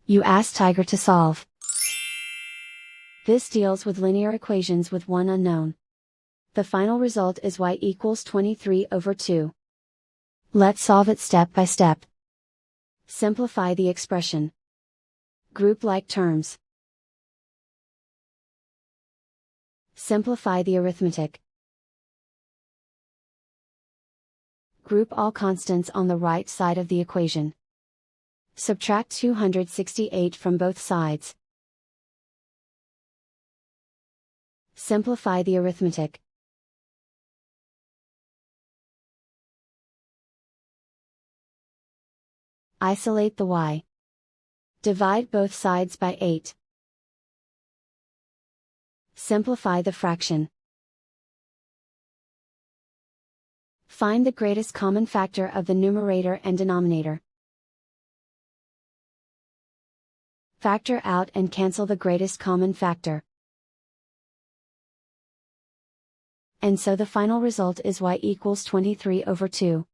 You ask Tiger to solve. This deals with linear equations with one unknown. The final result is y equals 23/2. Let's solve it step by step. Simplify the expression. Group like terms. Simplify the arithmetic. Group all constants on the right side of the equation. Subtract 268 from both sides. Simplify the arithmetic. Isolate the y. Divide both sides by 8. Simplify the fraction. Find the greatest common factor of the numerator and denominator. Factor out and cancel the greatest common factor. And so the final result is y equals 23/2.